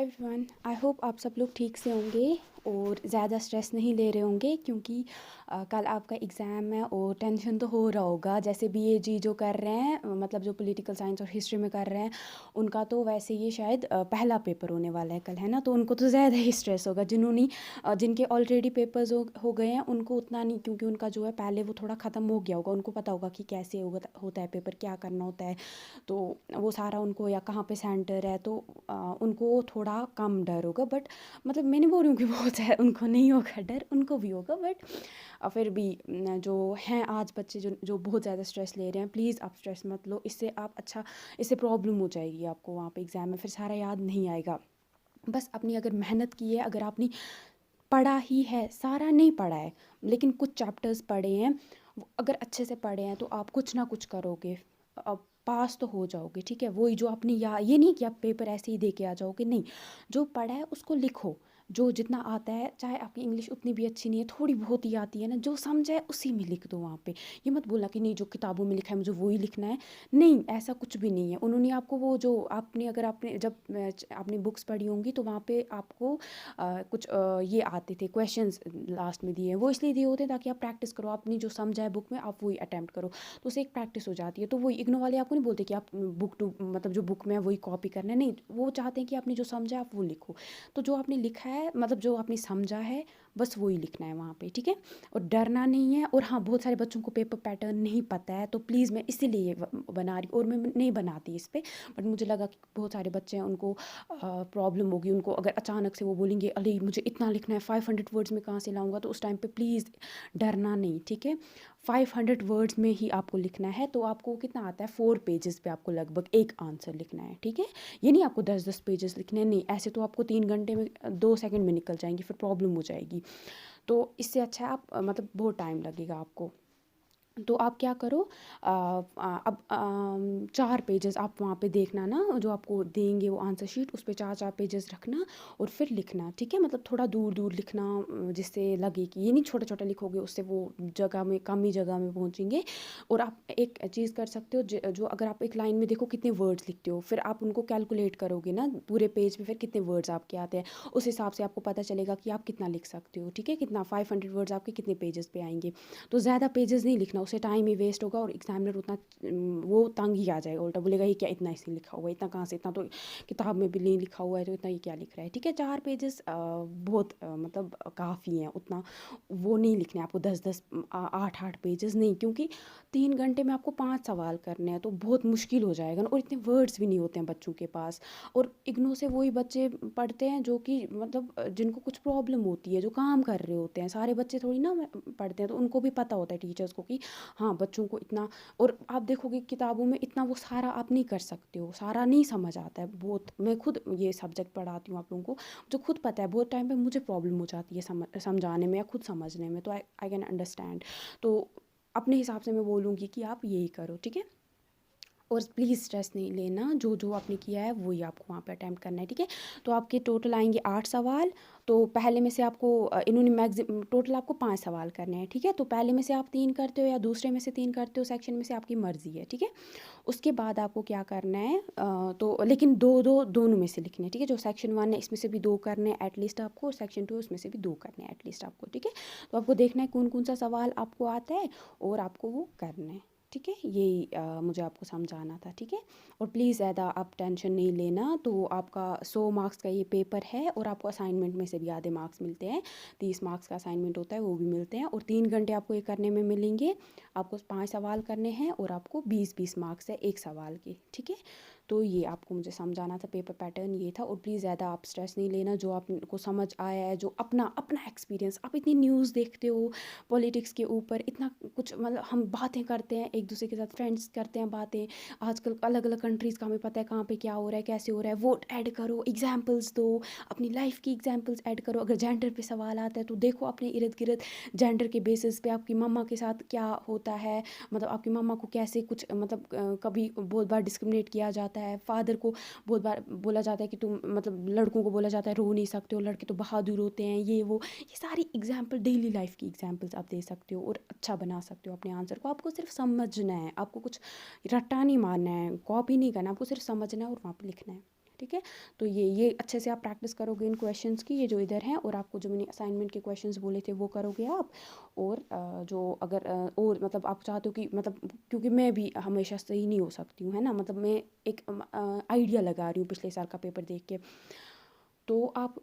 Hi everyone, I hope आप सब लोग ठीक से होंगे और ज़्यादा स्ट्रेस नहीं ले रहे होंगे क्योंकि कल आपका एग्ज़ाम है और टेंशन तो हो रहा होगा। जैसे बीएजी जो कर रहे हैं मतलब जो पॉलिटिकल साइंस और हिस्ट्री में कर रहे हैं उनका तो वैसे ये शायद पहला पेपर होने वाला है कल, है ना। तो उनको तो ज़्यादा ही स्ट्रेस होगा। जिन्होंने जिनके ऑलरेडी पेपर्स हो गए हैं उनको उतना नहीं, क्योंकि उनका जो है पहले वो थोड़ा ख़त्म हो गया होगा, उनको पता होगा कि कैसे होता है पेपर, क्या करना होता है। तो वो सारा उनको, या कहाँ पे सेंटर है, तो उनको थोड़ा कम डर होगा। बट मतलब मैं नहीं बोल रही हूँ कि बहुत है उनको नहीं होगा डर, उनको भी होगा। बट फिर भी जो हैं आज बच्चे जो जो बहुत ज़्यादा स्ट्रेस ले रहे हैं, प्लीज़ आप स्ट्रेस मत लो। इससे आप अच्छा, इससे प्रॉब्लम हो जाएगी आपको वहाँ पे एग्ज़ाम में, फिर सारा याद नहीं आएगा। बस अपनी अगर मेहनत की है, अगर आपने पढ़ा ही है, सारा नहीं पढ़ा है लेकिन कुछ चैप्टर्स पढ़े हैं, अगर अच्छे से पढ़े हैं तो आप कुछ ना कुछ करोगे, अब पास तो हो जाओगे। ठीक है, वही जो अपनी, या ये नहीं कि आप पेपर ऐसे ही दे के आ जाओगे, नहीं। जो पढ़ा है उसको लिखो, जो जितना आता है, चाहे आपकी इंग्लिश उतनी भी अच्छी नहीं है, थोड़ी बहुत ही आती है ना, जो समझा है उसी में लिख दो वहाँ पे। ये मत बोलना कि नहीं जो किताबों में लिखा है मुझे वही लिखना है, नहीं, ऐसा कुछ भी नहीं है। उन्होंने आपको वो जो आपने, अगर आपने जब आपने बुक्स पढ़ी होंगी तो वहाँ पे आपको कुछ ये आते थे क्वेश्चंस लास्ट में दिए हैं, वो इसलिए दिए होते हैं ताकि आप प्रैक्टिस करो, आपने जो समझा है बुक में आप वही अटैम्प्ट करो, तो उससे एक प्रैक्टिस हो जाती है। तो वही इग्नो वाले आपको नहीं बोलते कि आप बुक टू मतलब जो बुक में है वही कॉपी करना है, नहीं, वो चाहते हैं कि आपने जो समझा है आप वो लिखो। तो जो आपने लिखा है, मतलब जो आपने समझा है, बस वही लिखना है वहाँ पे, ठीक है। और डरना नहीं है। और हाँ, बहुत सारे बच्चों को पेपर पैटर्न नहीं पता है, तो प्लीज़ मैं इसीलिए ये बना रही, और मैं नहीं बनाती इस पर, बट मुझे लगा कि बहुत सारे बच्चे हैं उनको प्रॉब्लम होगी, उनको अगर अचानक से वो बोलेंगे अरे मुझे इतना लिखना है, 500 वर्ड्स में कहाँ से लाऊंगा, तो उस टाइम पे प्लीज़ डरना नहीं, ठीक है। 500 वर्ड्स में ही आपको लिखना है, तो आपको कितना आता है, 4 पेजेस पे आपको लगभग एक आंसर लिखना है, ठीक है। ये नहीं आपको 10-10 पेजेस लिखने हैं, नहीं, ऐसे तो आपको 3 घंटे में 2 सेकंड में निकल जाएंगी, फिर प्रॉब्लम हो जाएगी। तो इससे अच्छा है आप मतलब बहुत टाइम लगेगा आपको। तो आप क्या करो, अब 4 पेजेस आप वहाँ पे देखना ना, जो आपको देंगे वो आंसर शीट, उस पे 4-4 पेजेस रखना और फिर लिखना, ठीक है। मतलब थोड़ा दूर दूर लिखना, जिससे लगे कि ये नहीं छोटा छोटा लिखोगे, उससे वो जगह में, कम ही जगह में पहुँचेंगे। और आप एक चीज़ कर सकते हो, जो अगर आप एक लाइन में देखो कितने वर्ड्स लिखते हो, फिर आप उनको कैलकुलेट करोगे ना पूरे पेज में, फिर कितने वर्ड्स आपके आते हैं, उस हिसाब से आपको पता चलेगा कि आप कितना लिख सकते हो, ठीक है। कितना 500 वर्ड्स आपके कितने पेजेस पे आएंगे। तो ज़्यादा पेजेस नहीं लिखना, उससे टाइम ही वेस्ट होगा और एग्जामिनर उतना वो तंग ही आ जाएगा, उल्टा बोलेगा ये क्या इतना इसमें लिखा हुआ है, इतना कहाँ से, इतना तो किताब में भी नहीं लिखा हुआ है, तो इतना ये क्या लिख रहा है, ठीक है। 4 पेजेस बहुत मतलब काफ़ी हैं, उतना वो नहीं लिखने आपको 10-10 8-8 पेजेस नहीं, क्योंकि 3 घंटे में आपको 5 सवाल करने हैं, तो बहुत मुश्किल हो जाएगा ना, और इतने वर्ड्स भी नहीं होते हैं बच्चों के पास। और इग्नो से वही बच्चे पढ़ते हैं जो कि मतलब जिनको कुछ प्रॉब्लम होती है, जो काम कर रहे होते हैं, सारे बच्चे थोड़ी ना पढ़ते हैं, तो उनको भी पता होता है टीचर्स को कि हाँ बच्चों को इतना। और आप देखोगे किताबों में इतना वो सारा आप नहीं कर सकते हो, सारा नहीं समझ आता है बहुत। मैं खुद ये सब्जेक्ट पढ़ाती हूँ आप लोगों को, जो खुद पता है बहुत टाइम पे मुझे प्रॉब्लम हो जाती है समझाने में या खुद समझने में, तो आई कैन अंडरस्टैंड। तो अपने हिसाब से मैं बोलूँगी कि आप यही करो, ठीक है। और प्लीज़ स्ट्रेस नहीं लेना, जो जो आपने किया है वही आपको वहाँ पे अटैम्प्ट करना है, ठीक है। तो आपके टोटल आएंगे 8 सवाल। तो पहले में से आपको इन्होंने मैक्सिमम टोटल आपको 5 सवाल करने हैं, ठीक है। तो पहले में से आप 3 करते हो या दूसरे में से 3 करते हो, सेक्शन में से आपकी मर्ज़ी है, ठीक है। उसके बाद आपको क्या करना है, तो लेकिन दो दो दोनों में से लिखने हैं, ठीक है। जो सेक्शन 1 है इसमें से भी 2 करने हैं एटलीस्ट आपको, और सेक्शन 2 उसमें से भी 2 करने हैं एटलीस्ट आपको, ठीक है। तो आपको देखना है कौन कौन सा सवाल आपको आता है और आपको वो करना है, ठीक है। यही मुझे आपको समझाना था, ठीक है। और प्लीज़ ज़्यादा आप टेंशन नहीं लेना। तो आपका 100 मार्क्स का ये पेपर है, और आपको असाइनमेंट में से भी आधे मार्क्स मिलते हैं, 30 मार्क्स का असाइनमेंट होता है वो भी मिलते हैं, और 3 घंटे आपको ये करने में मिलेंगे। आपको 5 सवाल करने हैं और आपको 20-20 मार्क्स है एक सवाल के, ठीक है। तो ये आपको मुझे समझाना था, पेपर पैटर्न ये था। और प्लीज़ ज़्यादा आप स्ट्रेस नहीं लेना, जो आपको समझ आया है, जो अपना अपना एक्सपीरियंस, आप इतनी न्यूज़ देखते हो पॉलिटिक्स के ऊपर, इतना कुछ, मतलब हम बातें करते हैं एक दूसरे के साथ, फ्रेंड्स करते हैं बातें, आजकल अलग अलग कंट्रीज़ का हमें पता है कहाँ पे क्या हो रहा है, कैसे हो रहा है, वोट ऐड करो, एग्जाम्पल्स दो, अपनी लाइफ की एग्जाम्पल्स ऐड करो। अगर जेंडर पे सवाल आता है तो देखो अपने इर्द गिर्द जेंडर के बेसिस पे आपकी मम्मा के साथ क्या होता है, मतलब आपकी मम्मा को कैसे कुछ, मतलब कभी बहुत बार डिस्क्रिमिनेट किया जाता है, फादर को बहुत बार बोला जाता है कि तुम, मतलब लड़कों को बोला जाता है रो नहीं सकते हो, लड़के तो बहादुर होते हैं, ये सारी एग्जाम्पल, डेली लाइफ की एग्जाम्पल्स आप दे सकते हो और अच्छा बना सकते हो अपने आंसर को। आपको सिर्फ समझना है, आपको कुछ रट्टा नहीं मारना है, कॉपी नहीं करना, आपको सिर्फ समझना है और वहाँ पे लिखना है, ठीक है। तो ये अच्छे से आप प्रैक्टिस करोगे इन क्वेश्चंस की, ये जो इधर हैं, और आपको जो मैंने असाइनमेंट के क्वेश्चंस बोले थे वो करोगे आप। और जो अगर और मतलब आप चाहते हो कि मतलब, क्योंकि मैं भी हमेशा सही नहीं हो सकती हूँ, है ना, मतलब मैं एक आइडिया लगा रही हूँ पिछले साल का पेपर देख के। तो आप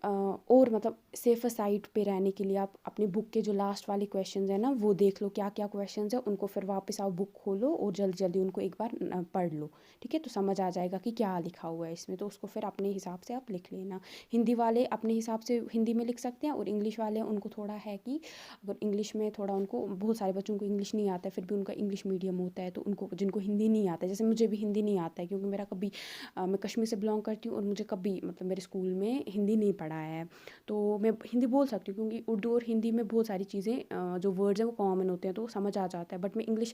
और मतलब सेफर साइड पे रहने के लिए आप अपनी बुक के जो लास्ट वाले क्वेश्चंस हैं ना वो देख लो क्या क्या क्वेश्चंस है, उनको फिर वापस आप बुक खोलो और जल्दी जल्दी उनको एक बार पढ़ लो। ठीक है, तो समझ आ जाएगा कि क्या लिखा हुआ है इसमें, तो उसको फिर अपने हिसाब से आप लिख लेना। हिंदी वाले अपने हिसाब से हिंदी में लिख सकते हैं, और इंग्लिश वाले उनको थोड़ा है कि अगर इंग्लिश में थोड़ा, उनको बहुत सारे बच्चों को इंग्लिश नहीं आता है, फिर भी उनका इंग्लिश मीडियम होता है, तो उनको जिनको हिंदी नहीं आता है, जैसे मुझे भी हिंदी नहीं आता है क्योंकि मेरा कभी मैं कश्मीर से बिलोंग करती हूँ और मुझे कभी मतलब मेरे स्कूल में हिंदी नहीं पढ़ाया है। तो मैं हिंदी बोल सकती हूँ क्योंकि उर्दू और हिंदी में बहुत सारी चीज़ें जो वर्ड्स हैं वो कॉमन होते हैं, तो समझ आ जाता है। बट मैं इंग्लिश